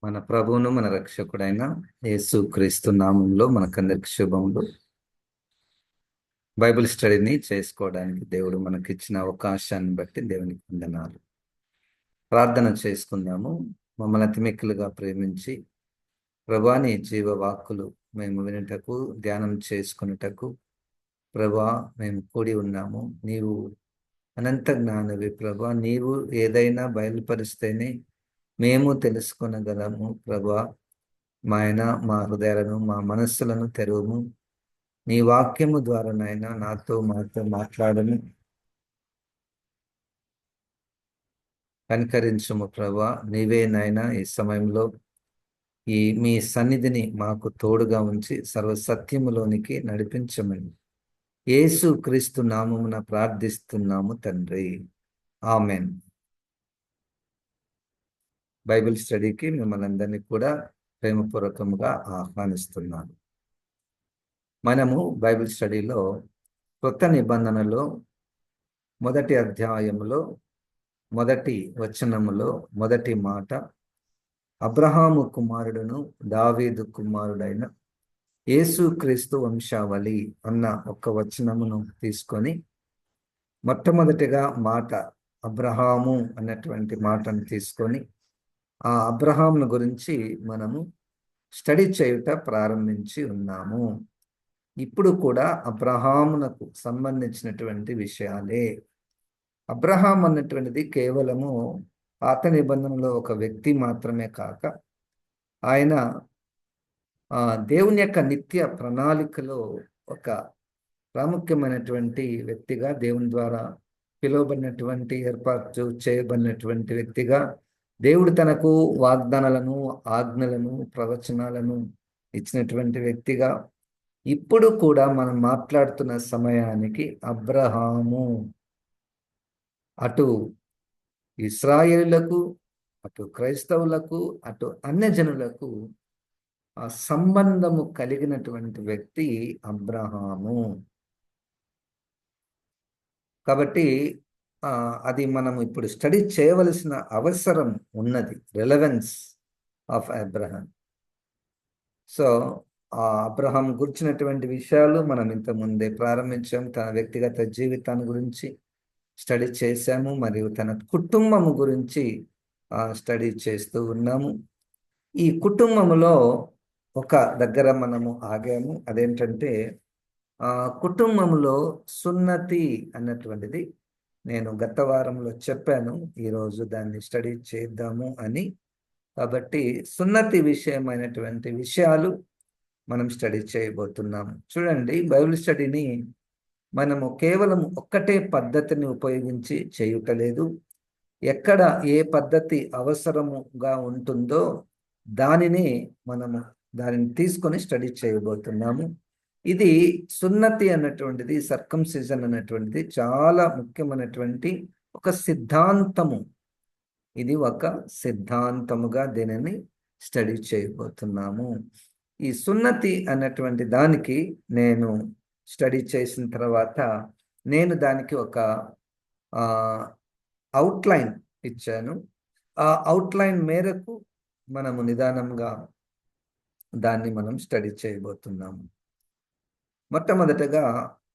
మన ప్రభువును మన రక్షకుడైన యేసు క్రీస్తు నామంలో మనకందరికి శుభములు. బైబిల్ స్టడీని చేసుకోవడానికి దేవుడు మనకిచ్చిన అవకాశాన్ని బట్టి దేవునికి వందనాలు. ప్రార్థన చేసుకుందాము. మమ్మల్ని అతిమిక్కులుగా ప్రేమించి ప్రభా నీ జీవ వాక్కులు మేము వినుటకు, ధ్యానం చేసుకున్నటకు ప్రభా మేము కూడి ఉన్నాము. నీవు అనంత జ్ఞానవి ప్రభా. నీవు ఏదైనా బయలుపరిస్తేనే మేము తెలుసుకొనగలము ప్రభా. మా హృదయాలను, మా మనస్సులను తెరువుము. నీ వాక్యము ద్వారా నాయన మాతో మాట్లాడము. కనికరించుము ప్రభా. నీవే నాయన ఈ సమయంలో మీ సన్నిధిని మాకు తోడుగా ఉంచి సర్వసత్యములోనికి నడిపించమని యేసు క్రీస్తు నామమున ప్రార్థిస్తున్నాము తండ్రి. ఆమెన్. బైబిల్ స్టడీకి మిమ్మల్ని అందరినీ కూడా ప్రేమపూర్వకంగా ఆహ్వానిస్తున్నాను. మనము బైబిల్ స్టడీలో కొత్త నిబంధనలో మొదటి అధ్యాయంలో మొదటి వచనములో మొదటి మాట అబ్రహాము కుమారుడును దావీదు కుమారుడైన యేసుక్రీస్తు వంశావళి అన్న ఒక్క వచనమును తీసుకొని మొట్టమొదటిగా మాట అబ్రహాము అన్నటువంటి మాటను తీసుకొని ఆ అబ్రహామును గురించి మనము స్టడీ చేయుట ప్రారంభించి ఉన్నాము. ఇప్పుడు కూడా అబ్రహామునకు సంబంధించినటువంటి విషయాలే. అబ్రహాం అన్నటువంటిది కేవలము పాత నిబంధనలో ఒక వ్యక్తి మాత్రమే కాక ఆయన దేవుని యొక్క నిత్య ప్రణాళికలో ఒక ప్రాముఖ్యమైనటువంటి వ్యక్తిగా, దేవుని ద్వారా పిలువబడినటువంటి, ఏర్పాటు చేయబడినటువంటి వ్యక్తిగా, దేవుడు తనకు వాగ్దానాలను, ఆజ్ఞలను, ప్రవచనాలను ఇచ్చినటువంటి వ్యక్తిగా ఇప్పుడు కూడా మనం మాట్లాడుతున్న సమయానికి అబ్రహాము అటు ఇశ్రాయేలులకు, అటు క్రైస్తవులకు, అటు అన్యజనులకు సంబంధము కలిగినటువంటి వ్యక్తి అబ్రహాము. కాబట్టి అది మనం ఇప్పుడు స్టడీ చేయవలసిన అవసరం ఉన్నది. Relevance of Abraham. So Abraham గురించినటువంటి విషయాలు మనం ఇంతకుముందే ప్రారంభించాం. తన వ్యక్తిగత జీవితాన్ని గురించి స్టడీ చేశాము, మరియు తన కుటుంబము గురించి స్టడీ చేస్తూ ఉన్నాము. ఈ కుటుంబములో ఒక దగ్గర మనము ఆగాము. అదేంటంటే కుటుంబంలో సున్నతి అన్నటువంటిది నేను గత వారంలో చెప్పాను. ఈరోజు దాన్ని స్టడీ చేద్దాము అని. కాబట్టి సున్నతి విషయమైనటువంటి విషయాలు మనం స్టడీ చేయబోతున్నాము. చూడండి, బైబిల్ స్టడీని మనము కేవలం ఒక్కటే పద్ధతిని ఉపయోగించి చేయుటలేదు. ఎక్కడ ఏ పద్ధతి అవసరముగా ఉంటుందో దానిని తీసుకొని స్టడీ చేయబోతున్నాము. ఇది సున్నతి అన్నటువంటిది, సర్కంసిజన్ అన్నటువంటిది చాలా ముఖ్యమైనటువంటి ఒక సిద్ధాంతము. ఇది ఒక సిద్ధాంతముగా దీనిని స్టడీ చేయబోతున్నాము. ఈ సున్నతి అన్నటువంటి దానికి నేను స్టడీ చేసిన తర్వాత నేను దానికి ఒక అవుట్లైన్ ఇచ్చాను. ఆ అవుట్లైన్ మేరకు మనము నిదానంగా దాన్ని మనం స్టడీ చేయబోతున్నాము. మొట్టమొదటగా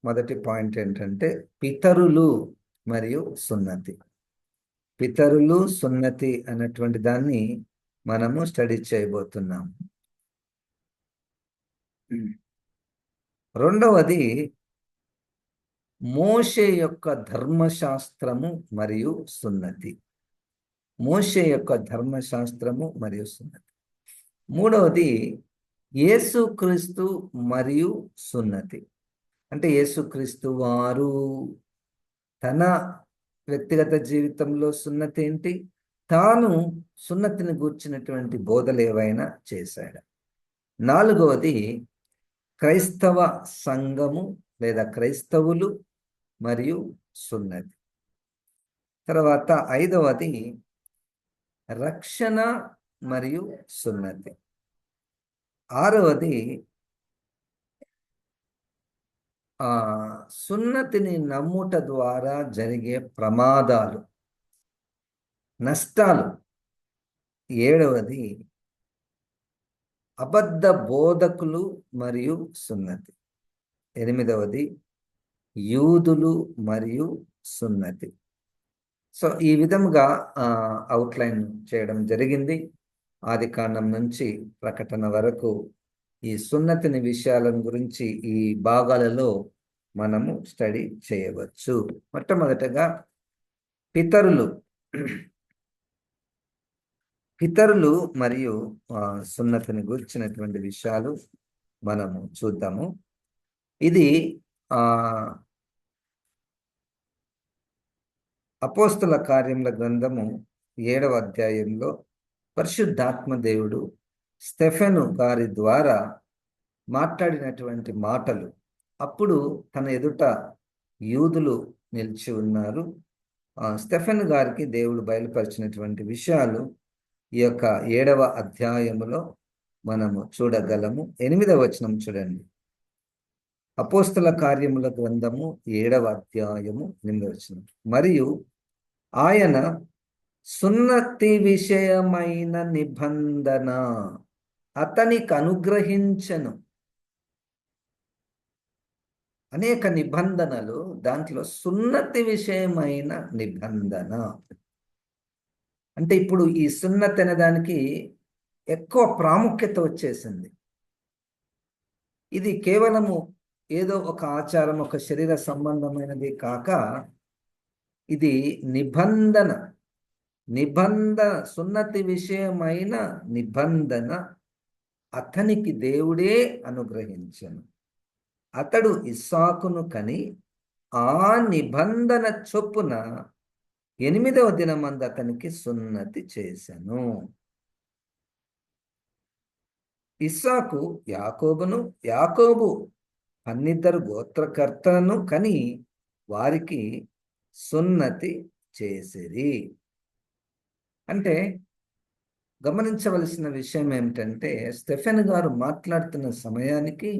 మొదటి పాయింట్ ఏంటంటే పితరులు మరియు సున్నతి. పితరులు, సున్నతి అన్నటువంటి దాన్ని మనము స్టడీ చేయబోతున్నాము. రెండవది మోషే యొక్క ధర్మశాస్త్రము మరియు సున్నతి. మోషే యొక్క ధర్మశాస్త్రము మరియు సున్నతి. మూడవది యేసుక్రీస్తు మరియు సున్నతి. అంటే యేసుక్రీస్తు వారు తన వ్యక్తిగత జీవితంలో సున్నతి ఏంటి, తాను సున్నతిని గూర్చినటువంటి బోధలు ఏవైనా చేశాడు. నాలుగవది క్రైస్తవ సంఘము లేదా క్రైస్తవులు మరియు సున్నతి. తర్వాత ఐదవది రక్షణ మరియు సున్నతి. ఆరవది సున్నతిని నమ్ముట ద్వారా జరిగే ప్రమాదాలు, నష్టాలు. ఏడవది అబద్ధ బోధకులు మరియు సున్నతి. 8వది యూదులు మరియు సున్నతి. సో ఈ విధముగా అవుట్లైన్ చేయడం జరిగింది. ఆదికాండం నుంచి ప్రకటన వరకు ఈ సున్నతిని విషయాలను గురించి ఈ భాగాలలో మనము స్టడీ చేయవచ్చు. మొట్టమొదటగా పితరులు పితరులు మరియు సున్నతిని గురించినటువంటి విషయాలు మనము చూద్దాము. ఇది అపోస్తుల కార్యముల గ్రంథము 7వ అధ్యాయంలో పరిశుద్ధాత్మ దేవుడు స్టెఫెను గారి ద్వారా మాట్లాడినటువంటి మాటలు. అప్పుడు తన ఎదుట యూదులు నిలిచి ఉన్నారు. స్టెఫెన్ గారికి దేవుడు బయలుపరిచినటువంటి విషయాలు ఈ యొక్క 7వ అధ్యాయములో మనము చూడగలము. 8వ వచనం చూడండి. అపోస్తుల కార్యముల గ్రంథము 7వ అధ్యాయము 8వ వచనం. మరియు ఆయన సున్నతి విషయమైన నిబంధన అతనికి అనుగ్రహించెను. అనేక నిబంధనలు, దాంట్లో సున్నతి విషయమైన నిబంధన అంటే ఇప్పుడు ఈ సున్నతి అనే దానికి ఎక్కువ ప్రాముఖ్యత వచ్చేసింది. ఇది కేవలము ఏదో ఒక ఆచారం, ఒక శరీర సంబంధమైనది కాక ఇది నిబంధన సున్నతి విషయమైన నిబంధన అతనికి దేవుడే అనుగ్రహించెను. అతడు ఇస్సాకును కని ఆ నిబంధన చొప్పున 8వ దినమందు అతనికి సున్నతి చేసెను. ఇస్సాకు యాకోబును, యాకోబు 12 గోత్రకర్తలను కని వారికి సున్నతి చేసిరి. అంటే గమనించవలసిన విషయం ఏమిటంటే, స్టెఫెన్ గారు మాట్లాడుతున్న సమయానికి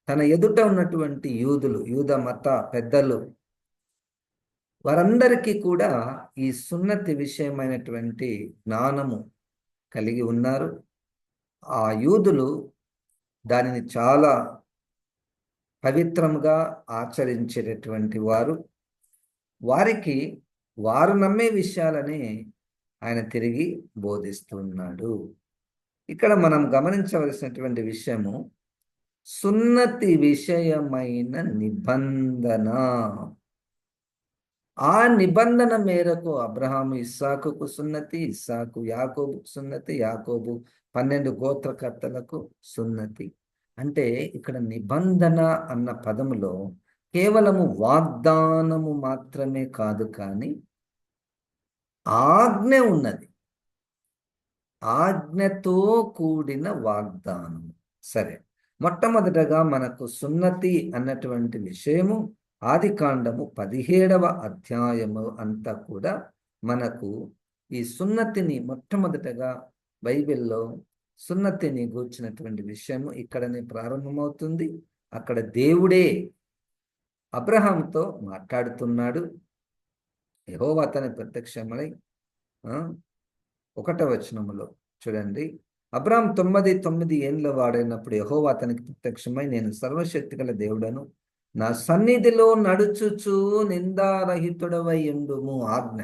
తన ఎదుట ఉన్నటువంటి యూదులు, యూద మత పెద్దలు, వారందరికీ కూడా ఈ సున్నతి విషయమైనటువంటి జ్ఞానము కలిగి ఉన్నారు. ఆ యూదులు దానిని చాలా పవిత్రంగా ఆచరించేటటువంటి వారు. వారికి వారు నమ్మే విషయాలని ఆయన తిరిగి బోధిస్తున్నాడు. ఇక్కడ మనం గమనించవలసినటువంటి విషయము సున్నతి విషయమైన నిబంధన. ఆ నిబంధన మేరకు అబ్రహాము ఇస్సాకుకు సున్నతి, ఇస్సాకు యాకోబుకు సున్నతి, యాకోబు 12 గోత్రకర్తలకు సున్నతి. అంటే ఇక్కడ నిబంధన అన్న పదములో కేవలము వాగ్దానము మాత్రమే కాదు, కానీ ఆజ్ఞ ఉన్నది. ఆజ్ఞతో కూడిన వాగ్దానం. సరే, మొట్టమొదటగా మనకు సున్నతి అన్నటువంటి విషయము ఆదికాండము 17వ అధ్యాయము అంతా కూడా మనకు ఈ సున్నతిని మొట్టమొదటగా బైబిల్లో సున్నతిని గూర్చినటువంటి విషయము ఇక్కడనే ప్రారంభమవుతుంది. అక్కడ దేవుడే అబ్రహాంతో మాట్లాడుతున్నాడు. యెహోవా అతనికి ప్రత్యక్షమై 1వ వచనములో చూడండి, అబ్రహాం 99 ఏండ్ల వాడైనప్పుడు యెహోవా అతనికి ప్రత్యక్షమై, నేను సర్వశక్తి గల దేవుడను, నా సన్నిధిలో నడుచుచు నిందారహితుడవై ఉండుము. ఆజ్ఞ,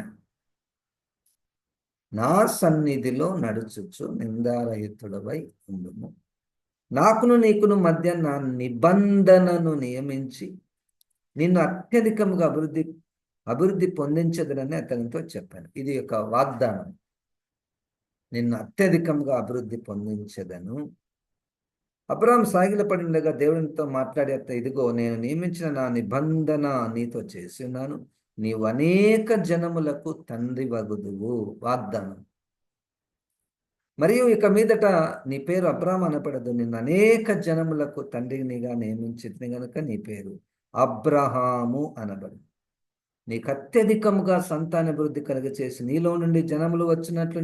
నా సన్నిధిలో నడుచుచు నిందారహితుడవై ఉండుము. నాకును నీకును మధ్య నా నిబంధనను నియమించి నిన్ను అత్యధికంగా అభివృద్ధి పొందించదనని అతనితో చెప్పాను. ఇది ఒక వాగ్దానం. నిన్ను అత్యధికంగా అభివృద్ధి పొందించదను. అబ్రహాం సాగిలపడి ఉండగా దేవునితో మాట్లాడి, ఇదిగో నేను నియమించిన నా నిబంధన నీతో చేసి ఉన్నాను, నీవు అనేక జనములకు తండ్రి వగుదువు. వాగ్దానం. మరియు ఇక మీదట నీ పేరు అబ్రహాం అనపడదు, నిన్ను అనేక జనములకు తండ్రినిగా నియమించింది గనుక నీ పేరు అబ్రహాము అనబడు. నీకు అత్యధికముగా సంతానాభివృద్ధి కలుగచేసి నీలో నుండి జనములు వచ్చినట్లు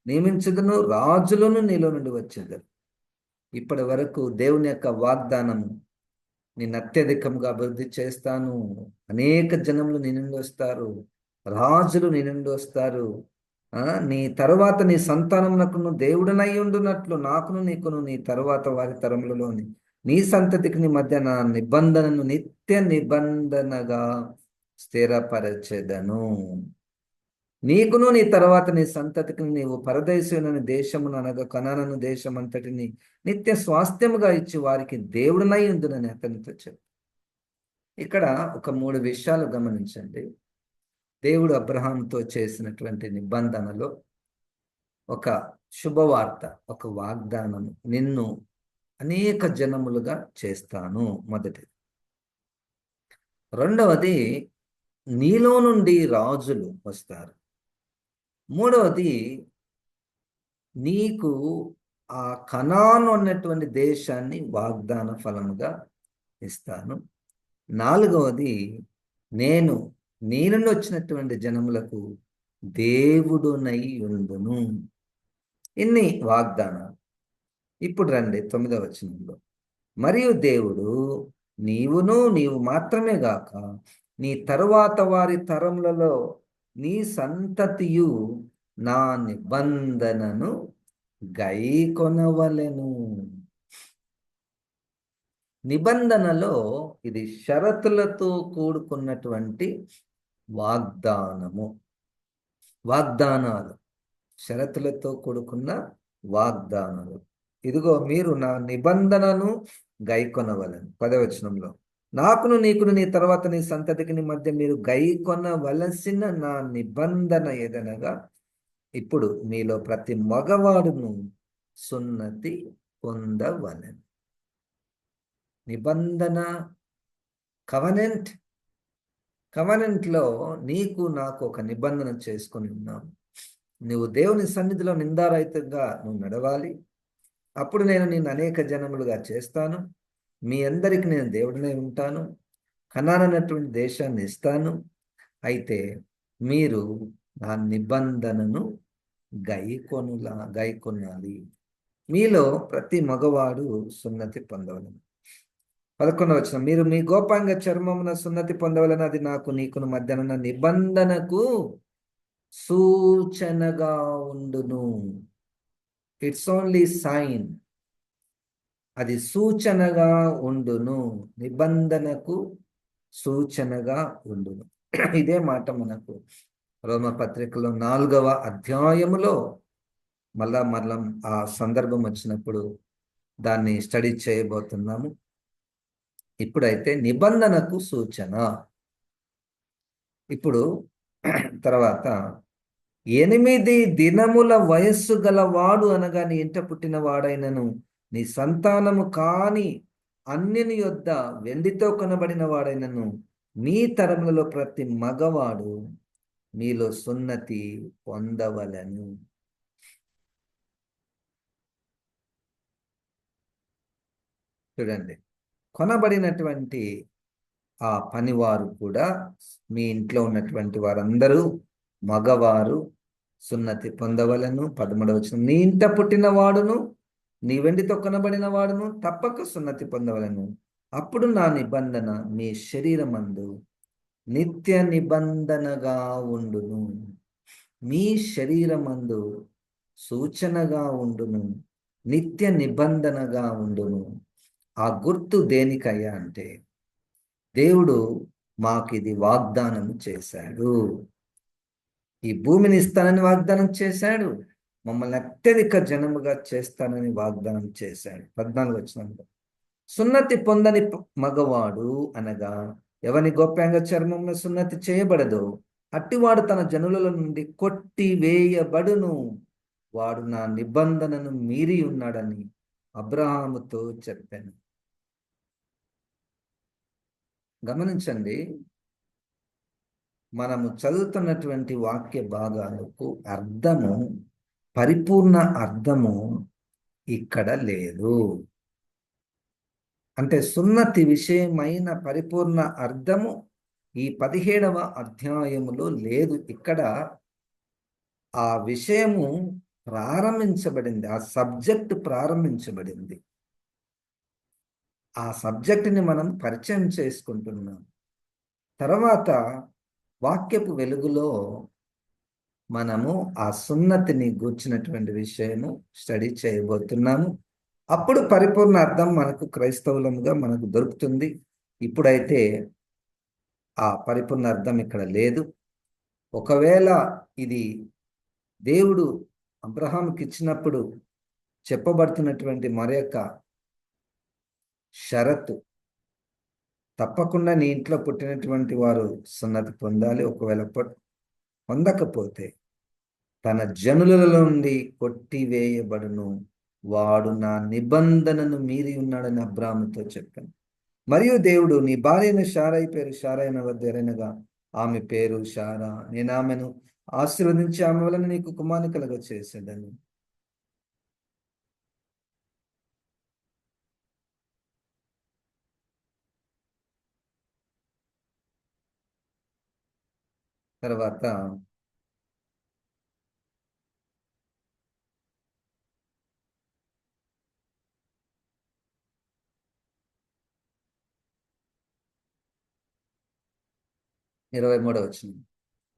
నియమించుదును, రాజులను నీలో నుండి వచ్చేదారు. ఇప్పటి వరకు దేవుని యొక్క వాగ్దానము, నిన్ను అత్యధికంగా అభివృద్ధి చేస్తాను, అనేక జనములు నీ నుండి వస్తారు, రాజులు నీ నుండి వస్తారు, నీ తరువాత నీ సంతానమునకును దేవుడనై ఉండునట్లు నాకును నీకును నీ తరువాత వారి తరములలోని నీ సంతతికి నీ మధ్య నా నిబంధనను నిత్య నిబంధనగా స్థిరపరచెదను. నీకును నీ తర్వాత నీ సంతతికి నీవు పరదేశుని దేశమును అనగా కనానను దేశం అంతటిని నిత్య స్వాస్థ్యముగా ఇచ్చి వారికి దేవుడనై ఉండునని అతనితో చెప్పు. ఇక్కడ ఒక 3 విషయాలు గమనించండి. దేవుడు అబ్రహాంతో చేసినటువంటి నిబంధనలో ఒక శుభవార్త, ఒక వాగ్దానము, నిన్ను అనేక జనములుగా చేస్తాను మొదటిది. రెండవది, నీలో నుండి రాజులు వస్తారు. మూడవది, నీకు ఆ కనాను అన్నటువంటి దేశాన్ని వాగ్దాన ఫలముగా ఇస్తాను. నాలుగవది, నేను నీ నుండి వచ్చినటువంటి జనములకు దేవుడునై ఉండును. ఇన్ని వాగ్దానాలు. ఇప్పుడు రండి 9వ వచనంలో. మరియు దేవుడు నీవు మాత్రమే గాక నీ తరువాత వారి తరములలో నీ సంతతియు నా నిబంధనను గైకొనవలెను. నిబంధనలో ఇది షరతులతో కూడుకున్నటువంటి వాగ్దానాలు, షరతులతో కూడుకున్న వాగ్దానాలు. ఇదిగో మీరు నా నిబంధనను గైకొనవలెను. 10వ వచనంలో, నాకును నీకును నీ తర్వాత నీ సంతతికి నీ మధ్య మీరు గైకొనవలసిన నా నిబంధన ఏదనగా, ఇప్పుడు మీలో ప్రతి మగవాడును సున్నతి పొందవలెను. నిబంధన, కవనెంట్లో నీకు నాకు ఒక నిబంధన చేసుకొని ఉన్నాము. నువ్వు దేవుని సన్నిధిలో నిందారహితంగా నువ్వు నడవాలి. అప్పుడు నేను నిన్ను అనేక జనములుగా చేస్తాను. మీ అందరికి నేను దేవుడినే ఉంటాను. కనానన్నటువంటి దేశాన్ని ఇస్తాను. అయితే మీరు నా నిబంధనను గైకొనాలి. మీలో ప్రతి మగవాడు సున్నతి పొందవలను. 11వ వచనం, మీరు మీ గోపాంగ చర్మమున సున్నతి పొందవలన అది నాకు నీకును మధ్యనున్న నిబంధనకు సూచనగా ఉండును. It's only sign. అది సూచనగా ఉండును, నిబంధనకు సూచనగా ఉండును. ఇదే మాట మనకు రోమపత్రికలో 4వ అధ్యాయములో మళ్ళా ఆ సందర్భం వచ్చినప్పుడు దాన్ని స్టడీ చేయబోతున్నాము. ఇప్పుడైతే నిబంధనకు సూచన. ఇప్పుడు తర్వాత, 8 దినముల వయస్సు గలవాడు అనగా నీ ఇంట పుట్టిన వాడైనను నీ సంతానము కాని అన్యుని యొద్ద వెండితో కొనబడిన వాడైనను మీ తరములలో ప్రతి మగవాడు మీలో సున్నతి పొందవలెను. చూడండి, కొనబడినటువంటి ఆ పనివారు కూడా, మీ ఇంట్లో ఉన్నటువంటి వారందరూ మగవారు సున్నతి పొందవలను. 13వ వచనం, నీ ఇంట పుట్టిన వాడును నీ వెండితో కొనబడిన వాడును తప్పక సున్నతి పొందవలను. అప్పుడు నా నిబంధన మీ శరీరమందు నిత్య నిబంధనగా ఉండును. మీ శరీరమందు సూచనగా ఉండును, నిత్య నిబంధనగా ఉండును. ఆ గుర్తు దేనికయ్యా అంటే, దేవుడు మాకిది వాగ్దానం చేశాడు. ఈ భూమిని ఇస్తానని వాగ్దానం చేశాడు. మమ్మల్ని అత్యధిక జనముగా చేస్తానని వాగ్దానం చేశాడు. 14వ వచనంలో, సున్నతి పొందని మగవాడు అనగా ఎవని గోప్యాంగ చర్మమున సున్నతి చేయబడదో అట్టివాడు తన జనుల నుండి కొట్టివేయబడును. వాడు నా నిబంధనను మీరి ఉన్నాడని అబ్రహాముతో చెప్పాను. గమనించండి, మనము చదువుతున్నటువంటి వాక్య భాగాలకు పరిపూర్ణ అర్థము ఇక్కడ లేదు. అంటే సున్నతి విషయమైన పరిపూర్ణ అర్థము ఈ 17వ అధ్యాయములో లేదు. ఇక్కడ ఆ విషయము ప్రారంభించబడింది, ఆ సబ్జెక్ట్ ప్రారంభించబడింది. ఆ సబ్జెక్టుని మనం పరిచయం చేసుకుంటున్నాం. తర్వాత వాక్యపు వెలుగులో మనము ఆ సున్నతిని గూర్చినటువంటి విషయము స్టడీ చేయబోతున్నాము. అప్పుడు పరిపూర్ణ అర్థం మనకు క్రైస్తవులముగా మనకు దొరుకుతుంది. ఇప్పుడైతే ఆ పరిపూర్ణ అర్థం ఇక్కడ లేదు. ఒకవేళ ఇది దేవుడు అబ్రహాముకి ఇచ్చినప్పుడు చెప్పబడుతున్నటువంటి మరొక షరతు, తప్పకుండా నీ ఇంట్లో పుట్టినటువంటి వారు సున్నతి పొందాలి. ఒకవేళ పొందకపోతే తన జనులలో నుండి కొట్టివేయబడును, వాడు నా నిబంధనను మీరి ఉన్నాడని అబ్రాహాముతో చెప్పాను. మరియు దేవుడు, నీ భార్యను షారయి పేరు షారైన వద్దెరనగా ఆమె పేరు షారా, నేను ఆమెను ఆశీర్వదించి ఆమె వలన నీకు కుమారుని కలుగ చేసేదను. తర్వాత 23వ వచనం.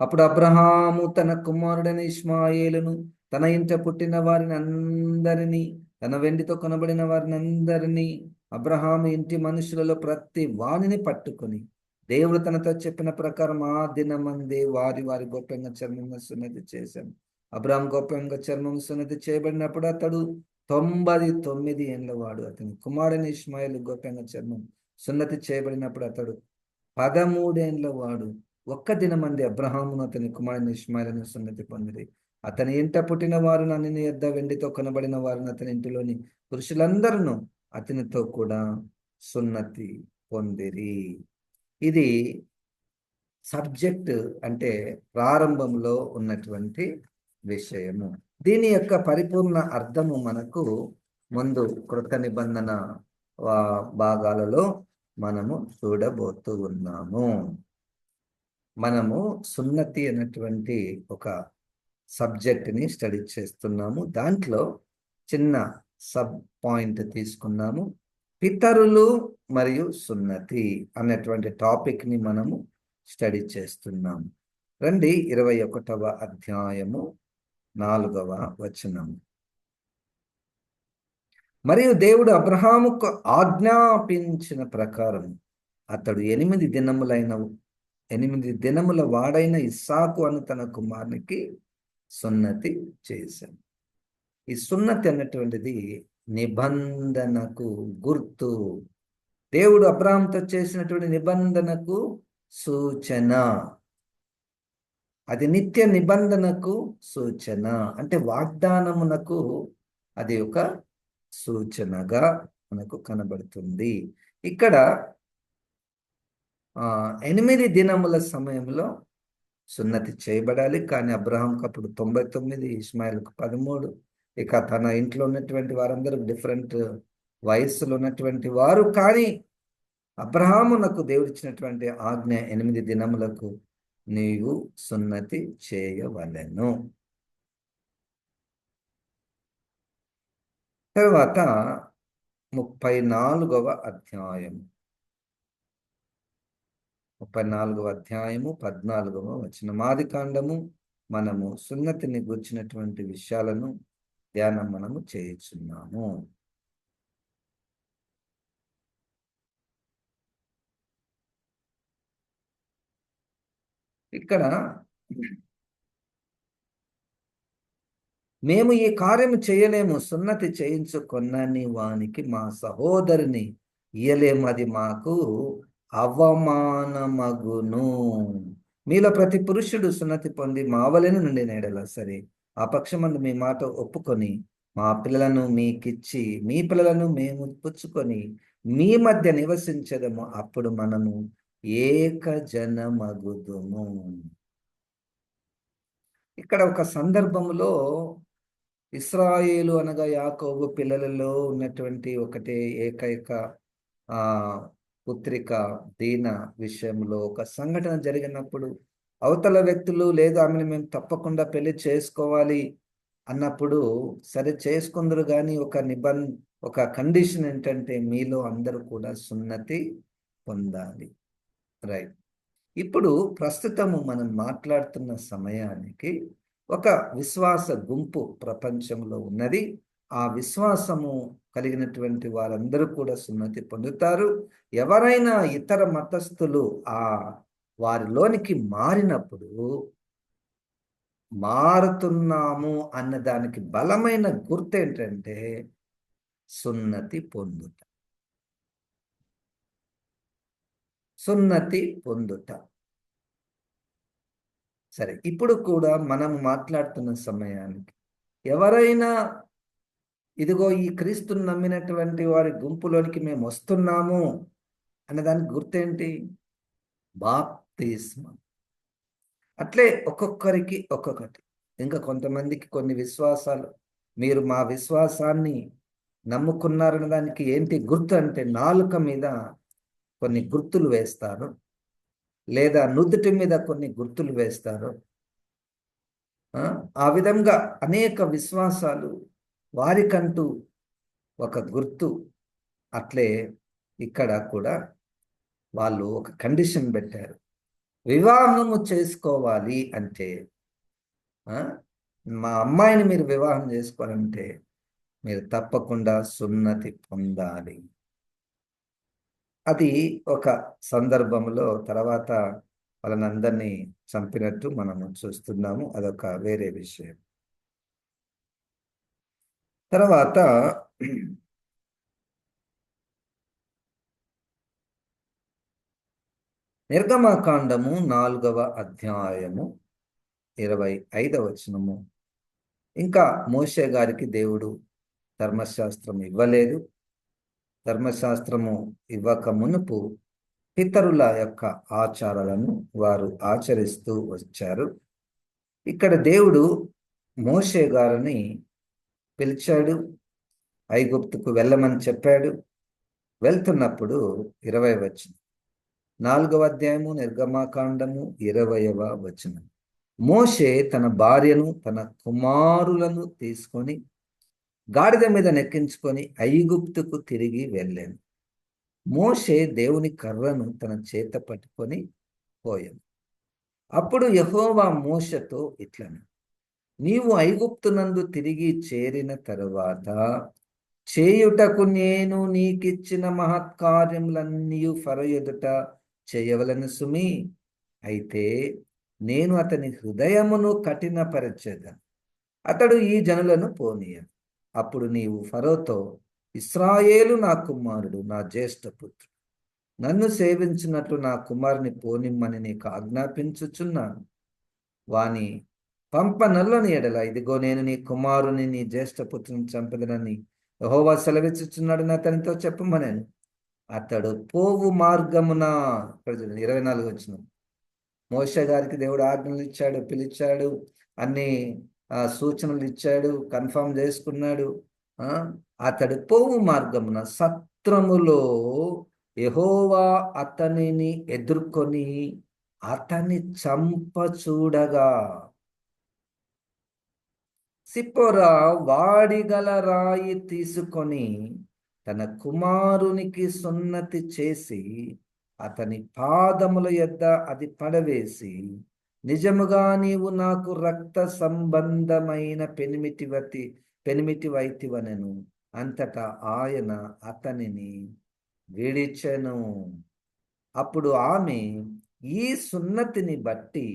అప్పుడు అబ్రహాము తన కుమారుడైన ఇష్మాయేలును, తన ఇంట పుట్టిన వారిని అందరినీ, తన వెండితో కొనబడిన వారిని అందరినీ, అబ్రహాము ఇంటి మనుషులలో ప్రతి వానిని పట్టుకొని, దేవుడు తనతో చెప్పిన ప్రకారం ఆ దినమందే వారి వారి గోప్యంగా చర్మం సున్నతి చేశాను. అబ్రహాం గోప్యంగా చర్మం సున్నతి చేయబడినప్పుడు అతడు 99 ఏళ్ళ వాడు. అతని కుమారుడైన ఇష్మాయేలు గోప్యంగా చర్మం సున్నతి చేయబడినప్పుడు అతడు 13 ఏళ్ళ వాడు. ఒక్క దినమంది అబ్రహామును అతని కుమారుని ఇష్మాయిలను సున్నతి పొందిరి. అతని ఇంట పుట్టిన వారు అన్ని యొద్ద వెండితో కొనబడిన వారిని అతని ఇంటిలోని పురుషులందరూ అతనితో కూడా సున్నతి పొందిరి. ఇది సబ్జెక్ట్, అంటే ప్రారంభంలో ఉన్నటువంటి విషయము. దీని యొక్క పరిపూర్ణ అర్థము మనకు ముందు కృత నిబంధన భాగాలలో మనము చూడబోతూ ఉన్నాము. మనము సున్నతి అనేటువంటి ఒక సబ్జెక్ట్ని స్టడీ చేస్తున్నాము. దాంట్లో చిన్న సబ్ పాయింట్ తీసుకున్నాము. పితరులు మరియు సున్నతి అనేటువంటి టాపిక్ని మనము స్టడీ చేస్తున్నాము. రండి 21వ అధ్యాయము 4వ వచనం. మరియు దేవుడు అబ్రహాముకు ఆజ్ఞాపించిన ప్రకారం అతడు 8 దినముల వాడైన ఇస్సాకు అను తన కుమారునికి సున్నతి చేశాను. ఈ సున్నతి అన్నటువంటిది నిబంధనకు గుర్తు. దేవుడు అబ్రహాంతో చేసినటువంటి నిబంధనకు సూచన. అది నిత్య నిబంధనకు సూచన, అంటే వాగ్దానమునకు అది ఒక సూచనగా మనకు కనబడుతుంది. ఇక్కడ 8 దినముల సమయంలో సున్నతి చేయబడాలి. కానీ అబ్రహాంకు అప్పుడు 99, ఇస్మాయిల్కు 13. ఇక తన ఇంట్లో ఉన్నటువంటి వారందరూ డిఫరెంట్ వయస్సులో ఉన్నటువంటి వారు. కానీ అబ్రహామునకు దేవుడిచ్చినటువంటి ఆజ్ఞ 8 దినములకు నీవు సున్నతి చేయవలెను. తర్వాత 34వ అధ్యాయం 14వ వచనం. ఆదికాండము మనము సున్నతిని గుర్చినటువంటి విషయాలను ధ్యానం మనము చేయుచున్నాము. ఇక్కడ మేము ఈ కార్యము చేయలేము, సున్నతి చేయించుకొన్నని వానికి మా సహోదరుని ఇయ్యలేము, అది మాకు అవమానమగును. మీలో ప్రతి పురుషుడు సున్నతి పొంది మావలెను నుండి నేడలా సరే, ఆ పక్షమందు మీ మాట ఒప్పుకొని మా పిల్లలను మీకిచ్చి మీ పిల్లలను మేము పుచ్చుకొని మీ మధ్య నివసించదము. అప్పుడు మనము ఏకజనమగుదుము. ఇక్కడ ఒక సందర్భంలో ఇశ్రాయేలు అనగా యాకోబు పిల్లలలో ఉన్నటువంటి ఒకటే ఏకైక పుత్రిక దీన విషయంలో ఒక సంఘటన జరిగినప్పుడు అవతల వ్యక్తులు లేదా ఆమెను మేము తప్పకుండా పెళ్లి చేసుకోవాలి అన్నప్పుడు సరే చేసుకుందరు, కానీ ఒక కండిషన్ ఏంటంటే మీలో అందరూ కూడా సున్నతి పొందాలి. రైట్. ఇప్పుడు ప్రస్తుతము మనం మాట్లాడుతున్న సమయానికి ఒక విశ్వాస గుంపు ప్రపంచంలో ఉన్నది. ఆ విశ్వాసము కలిగినటువంటి వారందరూ కూడా సున్నతి పొందుతారు. ఎవరైనా ఇతర మతస్థులు ఆ వారిలోనికి మారినప్పుడు, మారుతున్నాము అన్నదానికి బలమైన గుర్తు ఏంటంటే సున్నతి పొందుట. సున్నతి పొందుట. సరే, ఇప్పుడు కూడా మనం మాట్లాడుతున్న సమయానికి ఎవరైనా ఇదిగో ఈ క్రీస్తుని నమ్మినటువంటి వారి గుంపులోనికి మేము వస్తున్నాము అన్నదానికి గుర్తేంటి? బాప్తిస్మం. అట్లే ఒక్కొక్కరికి ఒక్కొక్కటి. ఇంకా కొంతమందికి కొన్ని విశ్వాసాలు, మీరు మా విశ్వాసాన్ని నమ్ముకున్నారన్న దానికి ఏంటి గుర్తు అంటే నాలుక మీద కొన్ని గుర్తులు వేస్తారు, లేదా నుదుటి మీద కొన్ని గుర్తులు వేస్తారు. ఆ విధంగా అనేక విశ్వాసాలు, వారికంటూ ఒక గుర్తు. అట్లే ఇక్కడ కూడా వాళ్ళు ఒక కండిషన్ పెట్టారు. వివాహము చేసుకోవాలి అంటే, మా అమ్మాయిని మీరు వివాహం చేసుకోవాలంటే మీరు తప్పకుండా సున్నతి పొందాలి. అది ఒక సందర్భంలో తర్వాత వాళ్ళనందరినీ చంపినట్టు మనము చూస్తున్నాము. అదొక వేరే విషయం. తర్వాత నిర్గమకాండము 4వ అధ్యాయము 25వ వచనము. ఇంకా మోషే గారికి దేవుడు ధర్మశాస్త్రం ఇవ్వలేదు. ధర్మశాస్త్రము ఇవ్వక మునుపు పితరుల యొక్క ఆచారాలను వారు ఆచరిస్తూ వచ్చారు. ఇక్కడ దేవుడు మోషే గారిని పిలిచాడు, ఐగుప్తుకు వెళ్ళమని చెప్పాడు. వెళ్తున్నప్పుడు 20వ వచనం, 4వ అధ్యాయము నిర్గమకాండము 20వ వచనం. మోషే తన భార్యను తన కుమారులను తీసుకొని గాడిద మీద నెక్కించుకొని ఐగుప్తుకు తిరిగి వెళ్ళాను. మోషే దేవుని కర్రను తన చేత పట్టుకొని పోయాను. అప్పుడు యెహోవా మోషేతో ఇట్లను, నీవు ఐగుప్తునందు తిరిగి చేరిన తరువాత చేయుటకు నేను నీకిచ్చిన మహత్కార్యములన్నీ ఫరో ఎదుట చేయవలెను సుమి. అయితే నేను అతని హృదయమును కఠినపరచెదను, అతడు ఈ జనులను పోనీయను. అప్పుడు నీవు ఫరోతో, ఇశ్రాయేలు నా కుమారుడు, నా జ్యేష్ఠపుత్రుడు, నన్ను సేవించినట్లు నా కుమారుని పోనిమ్మని నీకు ఆజ్ఞాపించుచున్నాను. వాని పంపనల్లని ఎడల, ఇదిగో నేను నీ కుమారుని నీ జ్యేష్ఠపుత్రుని చంపదనని యెహోవా సెలవిచ్చుచున్నాడని అతనితో చెప్పమనెను. అతడు పోవు మార్గమున, 24 వచనం, మోషే గారికి దేవుడు ఆజ్ఞలు ఇచ్చాడు, పిలిచాడు, అన్ని సూచనలు ఇచ్చాడు, కన్ఫర్మ్ చేసుకున్నాడు. అతడు పోవు మార్గమున సత్రములో యెహోవా అతనిని ఎదుర్కొని అతన్ని చంప చూడగా, సిప్పోరా వాడిగల రాయి తీసుకొని తన కుమారునికి సున్నతి చేసి అతని పాదముల యొద్ద అది పడవేసి, నిజముగా నీవు నాకు రక్త సంబంధమైన పెనిమిటివైతివనెను. అంతటా ఆయన అతనిని విడిచెను. అప్పుడు ఆమె, ఈ సున్నతిని బట్టి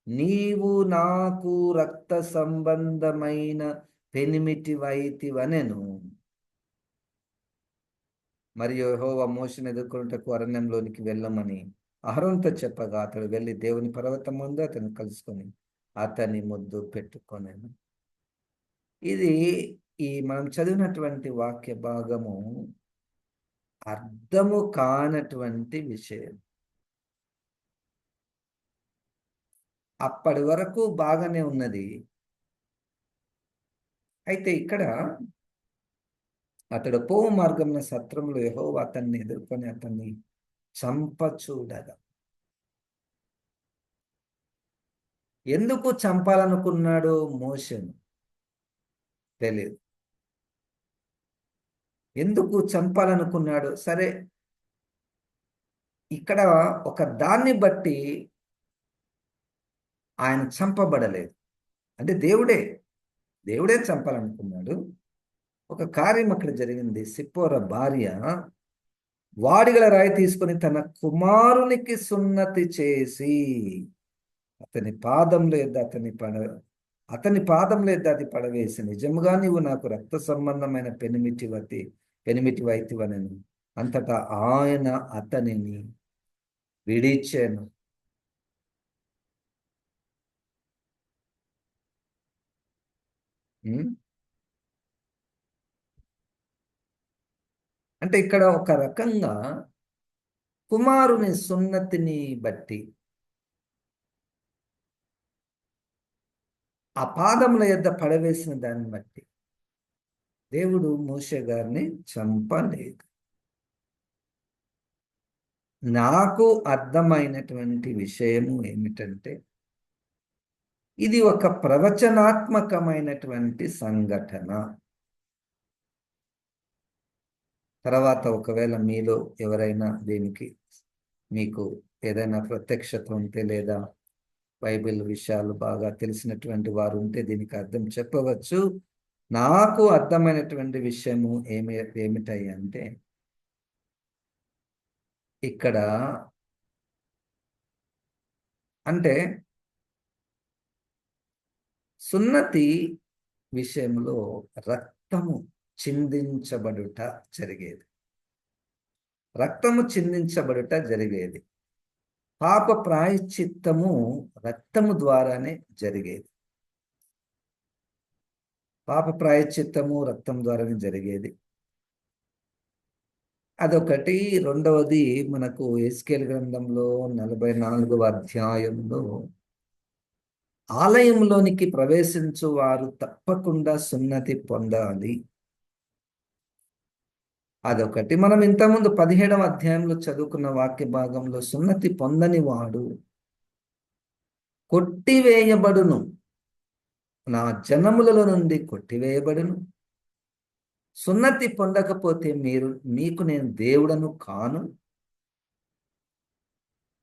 నీవు నాకు రక్త సంబంధమైన పెనిమిటివైతివనెను. మరియు యెహోవా మోషేను ఎదుర్కొనుటకు అరణ్యంలోనికి వెళ్ళమని అహరోనుతో చెప్పగా, అతడు వెళ్ళి దేవుని పర్వతం ముందు అతను కలుసుకొని అతని ముద్దు పెట్టుకొనెను. ఇది మనం చదివినటువంటి వాక్య భాగము అర్థము కానటువంటి విషయం. అప్పటి వరకు బాగానే ఉన్నది. అయితే ఇక్కడ అతడు పోవు మార్గమున సత్రంలో యెహోవా అతన్ని ఎదుర్కొని అతన్ని చంప చూడగా. ఎందుకు చంపాలనుకున్నాడు మోషేను తెలియదు. ఎందుకు చంపాలనుకున్నాడు? సరే, ఇక్కడ ఒక దాన్ని బట్టి ఆయన చంపబడలేదు. అంటే దేవుడే దేవుడే చంపాలనుకున్నాడు. ఒక కార్యం అక్కడ జరిగింది. సిప్పోర భార్య వాడిగల రాయి తీసుకొని తన కుమారునికి సున్నతి చేసి అతని పాదంలో ఎద్ద అతని పాదంలో ఎద్ద అది పడవేసి, నిజముగా నీవు నాకు రక్త సంబంధమైన పెనిమిటి వైతివనెను. అంతటా ఆయన అతనిని విడిచెను. ఉం? అంటే ఇక్కడ ఒక రకంగా కుమారుని సున్నతిని బట్టి, ఆ పాదముల యొద్ద పడవేసిన దాన్ని బట్టి దేవుడు మోషే గారిని చంపలేదు. నాకు అర్థమైనటువంటి విషయము ఏమిటంటే, ఇది ఒక ప్రవచనాత్మకమైనటువంటి సంఘటన. తర్వాత ఒకవేళ మీలో ఎవరైనా దీనికి మీకు ఏదైనా ప్రత్యక్షత ఉంటే, లేదా బైబిల్ విషయాలు బాగా తెలిసినటువంటి వారు ఉంటే దీనికి అర్థం చెప్పవచ్చు. నాకు అర్థమైనటువంటి విషయము ఏమిటంటే, ఇక్కడ అంటే సున్నతి విషయంలో రక్తము చిందించబడుట జరిగేది. రక్తము చిందించబడుట జరిగేది. పాప ప్రాయశ్చిత్తము రక్తము ద్వారానే జరిగేది. పాప ప్రాయశ్చిత్తము రక్తం ద్వారానే జరిగేది. అదొకటి. రెండవది, మనకు ఎస్కేల్ గ్రంథంలో 44వ అధ్యాయంలో ఆలయంలోనికి ప్రవేశించు వారు తప్పకుండా సున్నతి పొందాలి. అదొకటి. మనం ఇంతకుముందు 17వ అధ్యాయంలో చదువుకున్న వాక్య భాగంలో సున్నతి పొందని వాడు కొట్టివేయబడును, నా జనములలో నుండి కొట్టివేయబడును. సున్నతి పొందకపోతే మీకు నేను దేవుడను కాను,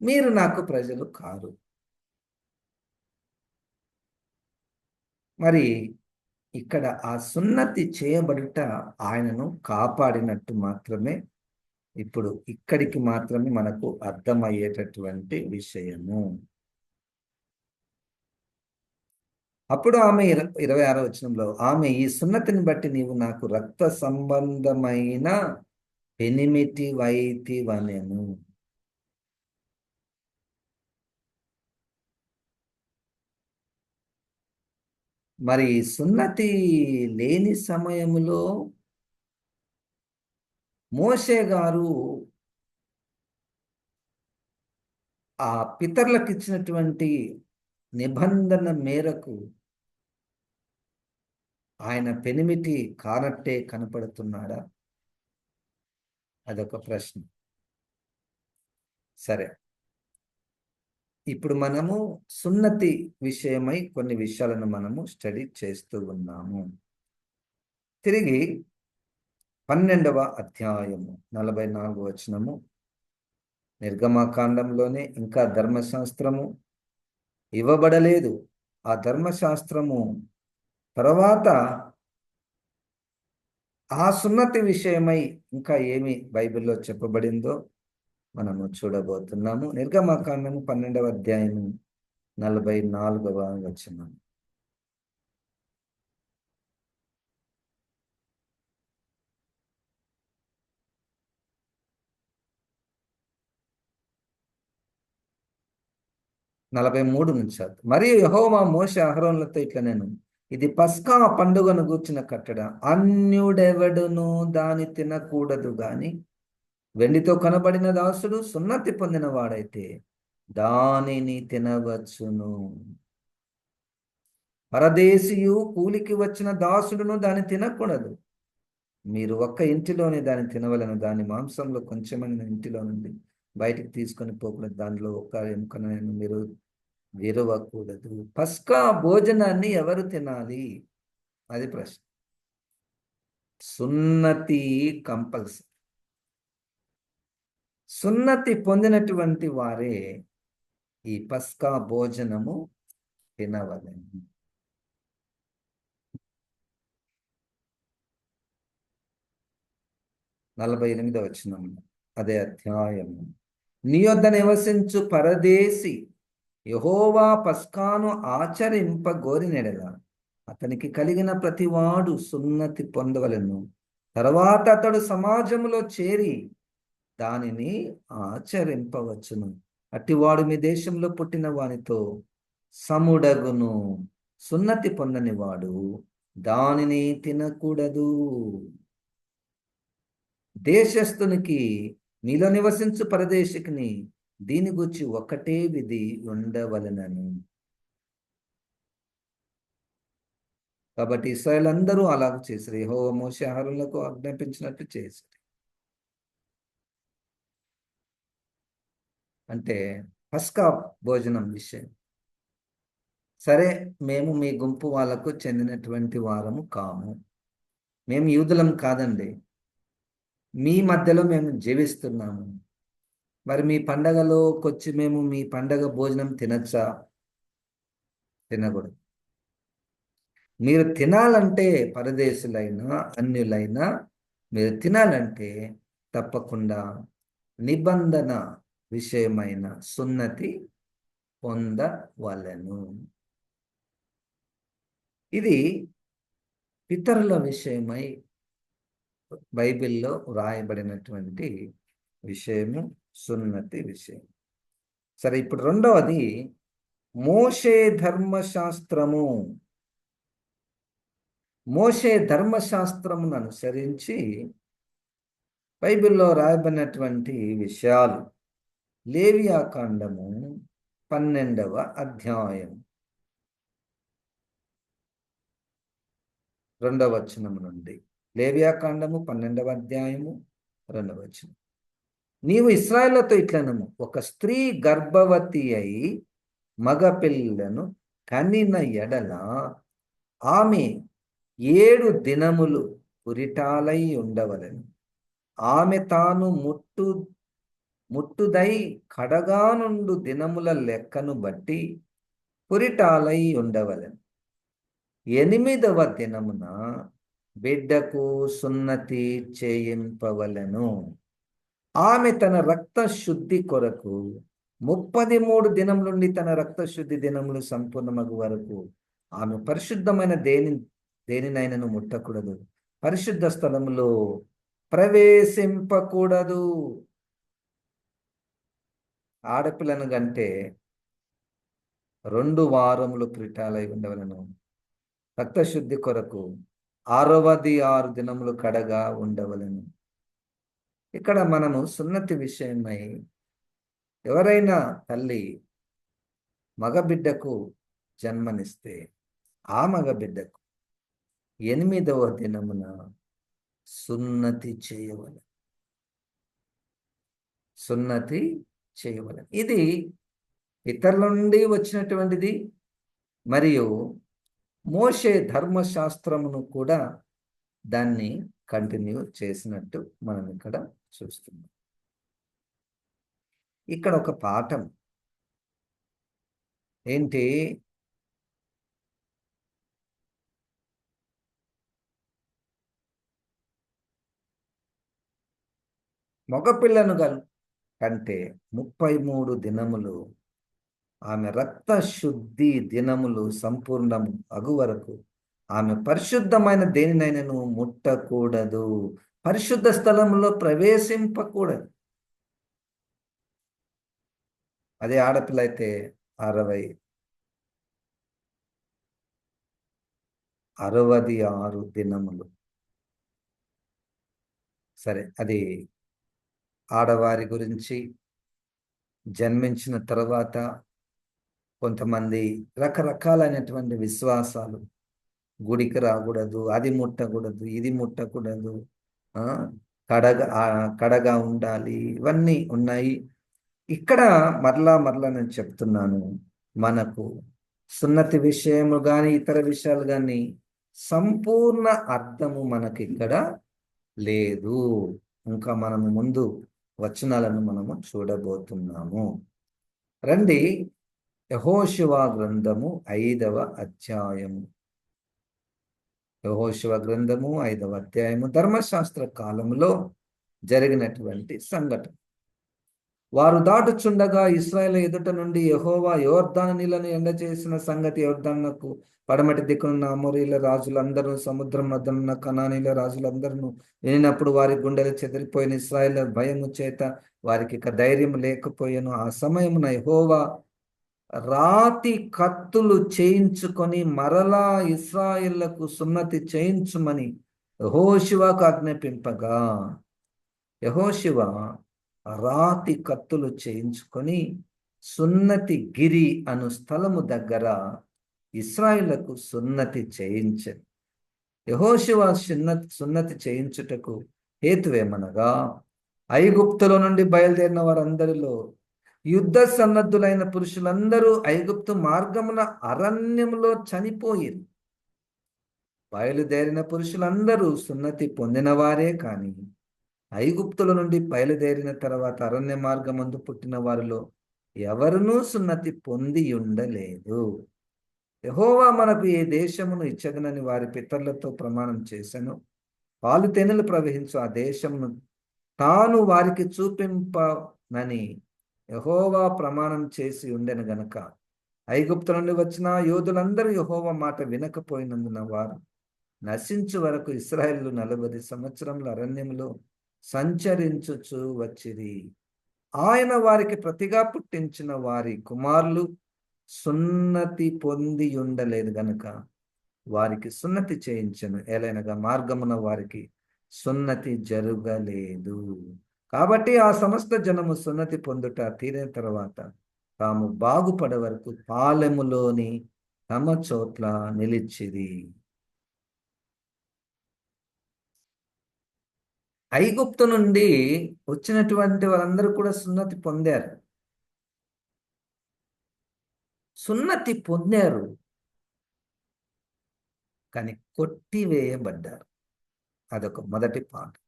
మీరు నాకు ప్రజలు కారు. మరి ఇక్కడ ఆ సున్నతి చేయబడుట ఆయనను కాపాడినట్టు మాత్రమే ఇప్పుడు ఇక్కడికి మాత్రమే మనకు అర్థమయ్యేటటువంటి విషయము. అప్పుడు ఆమె 26వ వచనంలో, ఆమె ఈ సున్నతిని బట్టి నీవు నాకు రక్త సంబంధమైన పెనిమిటి వైతివనెను. మరి సున్నతి లేని సమయంలో మోషే గారు ఆ పితరులకు ఇచ్చినటువంటి నిబంధన మేరకు ఆయన పెనిమిటి కానట్టే కనపడుతున్నాడా? అదొక ప్రశ్న. సరే, ఇప్పుడు మనము సున్నతి విషయమై కొన్ని విషయాలను మనము స్టడీ చేస్తూ ఉన్నాము. తిరిగి 12వ అధ్యాయము 44వ వచనము, నిర్గమకాండంలోనే ఇంకా ధర్మశాస్త్రము ఇవ్వబడలేదు. ఆ ధర్మశాస్త్రము తర్వాత ఆ సున్నతి విషయమై ఇంకా ఏమి బైబిల్లో చెప్పబడిందో మనము చూడబోతున్నాము. నిర్గమకాండము 12వ అధ్యాయము 44వ వచనం. నలభై మూడు నుంచి. మరియు యెహోవా మోషే అహరోనులతో ఇట్లా నేను, ఇది పస్కా పండుగను గూర్చిన కట్టడ, అన్యుడెవడును దాని తినకూడదు గాని వెండితో కనబడిన దాసుడు సున్నతి పొందిన వాడైతే దానిని తినవచ్చును. పరదేశియు కూలికి వచ్చిన దాసుడును దాన్ని తినకూడదు. మీరు ఒక్క ఇంటిలోనే దాన్ని తినవలను. దాని మాంసంలో కొంచెమైన ఇంటిలో నుండి బయటికి తీసుకొని పోకూడదు. దానిలో ఒక ఎముకనైనా మీరు విరవకూడదు. పస్కా భోజనాన్ని ఎవరు తినాలి? అది ప్రశ్న. సున్నతి కంపల్సరీ. సున్నతి పొందినటువంటి వారే ఈ పస్కా భోజనము తినవలెను. 48వ వచనం, అదే అధ్యాయం. నీ యొద్ద నివసించు పరదేశి యెహోవా పస్కాను ఆచరింపగోరినెడల అతనికి కలిగిన ప్రతివాడు సున్నతి పొందవలెను. తర్వాత అతడు సమాజములో చేరి దానిని ఆచరింపవచ్చును. అట్టివాడు మీ దేశంలో పుట్టిన వానితో సముడగును. సున్నతి పొందని వాడు దానిని తినకూడదు. దేశస్థునికి, మీలో నివసించు పరదేశికిని దీని గురించి ఒకటే విధి ఉండవలెనని. కాబట్టి ఇశ్రాయేలు అందరూ అలాగ చేశారు. యెహోవా మోషే అహరోనులకు ఆజ్ఞాపించినట్టు చేశారు. అంటే పస్కా భోజనం విషయం. సరే, మేము మీ గుంపు వాళ్ళకు చెందినటువంటి వారము కాము, మేము యూదులం కాదండి, మీ మధ్యలో మేము జీవిస్తున్నాము. మరి మీ పండగలోకి వచ్చి మేము మీ పండగ భోజనం తినచ్చా? తినకూడదు. మీరు తినాలంటే, పరదేశులైనా అన్యులైనా మీరు తినాలంటే తప్పకుండా నిబంధన విషయమైన సున్నతి పొందవలెను. ఇది పితరుల విషయమై బైబిల్లో వ్రాయబడినటువంటి విషయము, సున్నతి విషయం. సరే, ఇప్పుడు రెండవది మోషే ధర్మశాస్త్రము. మోషే ధర్మశాస్త్రమును అనుసరించి బైబిల్లో రాయబడినటువంటి విషయాలు. లేవియాకాండము 12వ అధ్యాయం 2వ వచనం నుండి. లేవియాకాండము 12వ అధ్యాయము 2వ వచనం. నీవు ఇశ్రాయేలుతో ఇట్లనము, ఒక స్త్రీ గర్భవతి అయి మగపిల్లను కనిన ఎడల ఆమె 7 దినములు పురిటాలై ఉండవలెను. ఆమె తాను ముట్టుదై కడగానుండు దినముల లెక్కను బట్టి పురిటాలై ఉండవలెను. 8వ దినమున బిడ్డకు సున్నతి చేయింపవలెను. ఆమె తన రక్త శుద్ధి కొరకు 33 దినముల నుండి తన రక్త శుద్ధి దినములు సంపూర్ణమగు వరకు ఆమె పరిశుద్ధమైన దేనినైనను ముట్టకూడదు, పరిశుద్ధ స్థలములో ప్రవేశింపకూడదు. ఆడపిల్లను కంటే 2 వారములు పురిటాలై ఉండవలను. రక్తశుద్ధి కొరకు 66 దినములు కడగా ఉండవలను. ఇక్కడ మనము సున్నతి విషయమై, ఎవరైనా తల్లి మగబిడ్డకు జన్మనిస్తే ఆ మగబిడ్డకు 8వ దినమున సున్నతి చేయవలెను. సున్నతి చేయవలెను. ఇది ఇతరుల నుండి వచ్చినటువంటిది. మరియు మోషే ధర్మశాస్త్రమును కూడా దాన్ని కంటిన్యూ చేసినట్టు మనం ఇక్కడ చూస్తున్నాం. ఇక్కడ ఒక పాఠం ఏంటి? మగపిల్లను కంటే 33 దినములు ఆమె రక్త శుద్ధి దినములు సంపూర్ణము అగు వరకు ఆమె పరిశుద్ధమైన దేనినైనను ముట్టకూడదు, పరిశుద్ధ స్థలంలో ప్రవేశింపకూడదు. అదే ఆడపిల్ల అయితే 66 దినములు. సరే, అది ఆడవారి గురించి. జన్మించిన తర్వాత కొంతమంది రకరకాలైనటువంటి విశ్వాసాలు, గుడికి రాకూడదు, అది ముట్టకూడదు, ఇది ముట్టకూడదు, కడగా ఉండాలి, ఇవన్నీ ఉన్నాయి. ఇక్కడ మరలా నేను చెప్తున్నాను, మనకు సున్నతి విషయము కానీ ఇతర విషయాలు కానీ సంపూర్ణ అర్థము మనకి ఇక్కడ లేదు. ఇంకా మనము ముందు వచనాలను మనము చూడబోతున్నాము. రండి, యెహోషువ గ్రంథము 5వ అధ్యాయము. యెహోషువ గ్రంథము 5వ అధ్యాయము. ధర్మశాస్త్ర కాలంలో జరిగినటువంటి సంఘటన. వారు దాటుచుండగా ఇశ్రాయేలు ఎదుట నుండి యెహోవా యొర్దాను నీళ్లను ఎండచేసిన సంగతి యొర్దానునకు పడమటి దిక్కునున్న అమోరీల రాజులందరూ సముద్రం మధ్యనున్న కనానీల రాజులందరూ వినినప్పుడు వారి గుండెలు చెదిరిపోయిన. ఇశ్రాయేలు భయము చేత వారికి ఇక ధైర్యం లేకపోయాను. ఆ సమయమున యెహోవా రాతి కత్తులు చేయించుకొని మరలా ఇశ్రాయేళ్లకు సున్నతి చేయించుమని యెహోషువకు ఆజ్ఞాపింపగా, యెహోషువ రాతి కత్తులు చేయించుకొని సున్నతి గిరి అను స్థలము దగ్గర ఇశ్రాయేలుకు సున్నతి చేయించెను. యెహోషువ సున్నతి చేయించుటకు హేతువేమనగా, ఐగుప్తులో నుండి బయలుదేరిన వారందరిలో యుద్ధ సన్నద్ధులైన పురుషులందరూ ఐగుప్తు మార్గమున అరణ్యములో చనిపోయిరి. బయలుదేరిన పురుషులందరూ సున్నతి పొందిన వారే కాని ఐగుప్తుల నుండి బయలుదేరిన తర్వాత అరణ్య మార్గమందు పుట్టిన వారిలో ఎవరునూ సున్నతి పొంది ఉండలేదు. యెహోవా మనకు ఈ దేశమును ఇచ్చగనని వారి పితరులతో ప్రమాణం చేశాను. పాలు తేనెలు ప్రవహించు ఆ దేశమును తాను వారికి చూపింపనని యెహోవా ప్రమాణం చేసి ఉండెను గనక ఐగుప్తు నుండి వచ్చిన యోధులందరూ యెహోవా మాట వినకపోయినందున వారు నశించు వరకు ఇశ్రాయేలు 40 సంవత్సరముల అరణ్యములో సంచరించుచు వచ్చిరి. ఆయన వారికి ప్రతిగా పుట్టించిన వారి కుమారులు సున్నతి పొంది ఉండలేదు గనుక వారికి సున్నతి చేయించెను. ఏలైనగా మార్గమున వారికి సున్నతి జరుగలేదు. కాబట్టి ఆ సమస్త జనము సున్నతి పొందుట తీరిన తర్వాత తాము బాగుపడే వరకు పాలెములోని తమ చోట్ల నిలిచిరి. ఐగుప్తు నుండి వచ్చినటువంటి వాళ్ళందరూ కూడా సున్నతి పొందారు. సున్నతి పొందారు కానీ కొట్టివేయబడ్డారు. అదొక మొదటి పాఠం.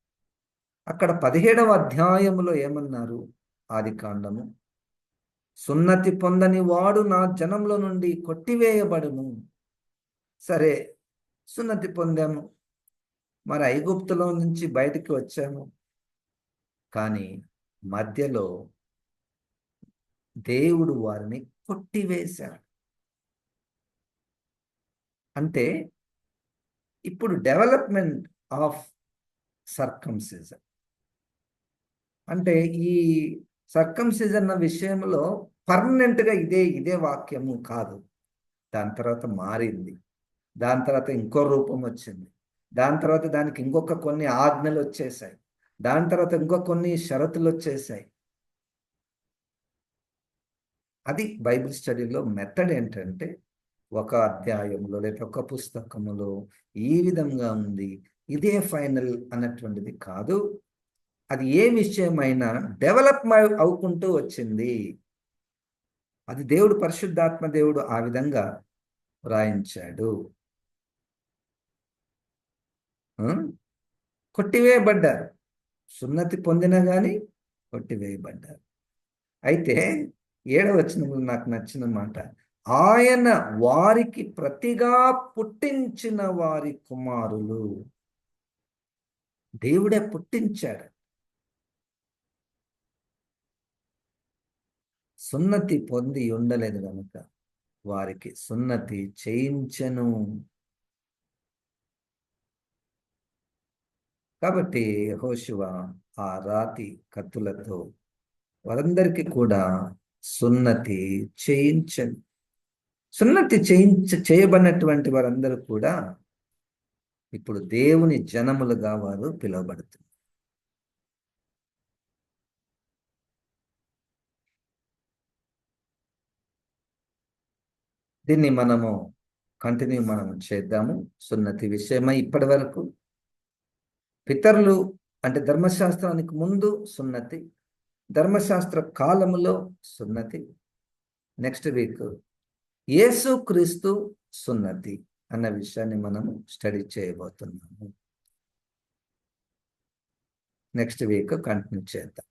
అక్కడ 17వ అధ్యాయములో ఏమన్నారు? ఆదికాండము, సున్నతి పొందని వాడు నా జనంలో నుండి కొట్టివేయబడును. సరే, సున్నతి పొందాము, మరి ఐగుప్తులో నుంచి బయటికి వచ్చాము, కానీ మధ్యలో దేవుడు వారిని కొట్టివేశాడు. అంటే ఇప్పుడు డెవలప్మెంట్ ఆఫ్ సర్కంసిజన్ అంటే ఈ సర్కంసిజన్ అన్న విషయంలో పర్మనెంట్గా ఇదే వాక్యము కాదు. దాని తర్వాత మారింది. దాని తర్వాత ఇంకో రూపం వచ్చింది. దాని తర్వాత దానికి ఇంకొక కొన్ని ఆజ్ఞలు వచ్చేసాయి. దాని తర్వాత ఇంకో కొన్ని షరతులు వచ్చేసాయి. అది బైబిల్ స్టడీలో మెథడ్ ఏంటంటే, ఒక అధ్యాయంలో లేదా ఒక పుస్తకములో ఈ విధంగా ఉంది, ఇదే ఫైనల్ అన్నటువంటిది కాదు. అది ఏ విషయమైనా డెవలప్ అవుకుంటూ వచ్చింది. అది దేవుడు, పరిశుద్ధాత్మ దేవుడు ఆ విధంగా వ్రాయించాడు. కొట్టివేయబడ్డారు. సున్నతి పొందినా కానీ కొట్టివేయబడ్డారు. అయితే 7వ వచనంలో నాకు నచ్చిన మాట, ఆయన వారికి ప్రతిగా పుట్టించిన వారి కుమారులు. దేవుడే పుట్టించాడు. సున్నతి పొంది ఉండలేదు కనుక వారికి సున్నతి చేయించెను. కాబట్టి యెహోషువ ఆ రాతి కత్తులతో వారందరికీ కూడా సున్నతి చేయించను. సున్నతి చేయబడినటువంటి వారందరూ కూడా ఇప్పుడు దేవుని జనములుగా వారు పిలువబడుతున్నారు. దీన్ని మనము కంటిన్యూ చేద్దాము. సున్నతి విషయమై ఇప్పటి వరకు పితరులు అంటే ధర్మశాస్త్రానికి ముందు సున్నతి, ధర్మశాస్త్ర కాలములో సున్నతి, నెక్స్ట్ వీక్ యేసుక్రీస్తు సున్నతి అన్న విషయాన్ని మనము స్టడీ చేయబోతున్నాము. నెక్స్ట్ వీక్ కంటిన్యూ చేద్దాం.